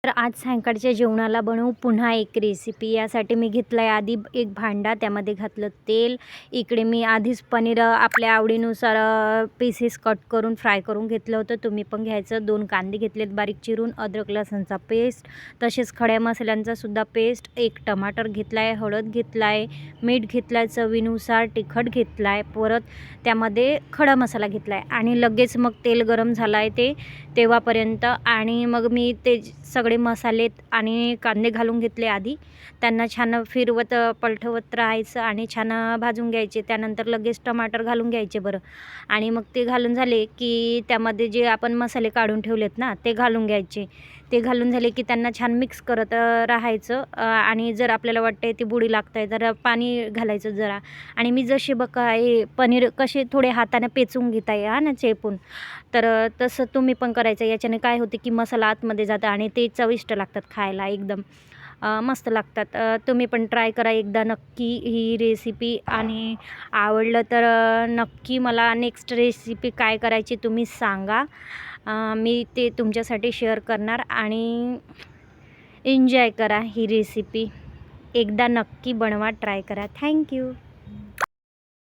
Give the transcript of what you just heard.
तर आज सायंकाळच्या जेवणाला बनवू पुन्हा एक रेसिपी. यासाठी मी घेतलं आहे आधी एक भांडा, त्यामध्ये घातलं तेल. इकडे मी आधीच पनीर आपल्या आवडीनुसार पीसेस कट करून फ्राय करून घेतलं होतं. तुम्ही पण घ्यायचं. 2 कांदे घेतलेत बारीक चिरून, अद्रक लसणचा पेस्ट, तसेच खड्या मसाल्यांचा सुद्धा पेस्ट, 1 टमाटर घेतला आहे, हळद घेतला आहे, मीठ घेतलं आहे चवीनुसार, तिखट घेतला आहे, परत त्यामध्ये खडा मसाला घेतला आहे आणि लगेच मग तेल गरम झालं आहे तेव्हापर्यंत आणि मग मी ते सगळे मसाले आणि कांदे घालून घेतले आधी. त्यांना छान फिरवत पलटवत राहायचं आणि छान भाजून घ्यायचे. त्यानंतर लगेच टमाटर घालून घ्यायचे बरं. आणि मग ते घालून झाले की त्यामध्ये जे आपण मसाले काढून ठेवलेत ना ते घालून घ्यायचे. ते घालून झाले की त्यांना छान मिक्स करत राहायचं. आणि जर आपल्याला वाटतंय ती बुडी लागतंय जरा पाणी घालायचं जरा. आणि मी जसे बघा हे पनीर कसे थोडे हाताने पेचून घेता हा ना चेपून, तर तसं तुम्ही पण करायचं. याच्याने काय होते की मसाला आतमध्ये जातं आणि ते चविष्ट लागतात खायला, एकदम मस्त लागतात. तुम्ही पण ट्राय करा एकदा नक्की ही रेसिपी. आणि आवडलं तर नक्की मला नेक्स्ट रेसिपी काय करायची तुम्ही सांगा. मी ते तुमच्यासाठी शेअर करणार आणि एन्जॉय करा ही रेसिपी. एकदा नक्की बनवा, ट्राय करा. थँक्यू.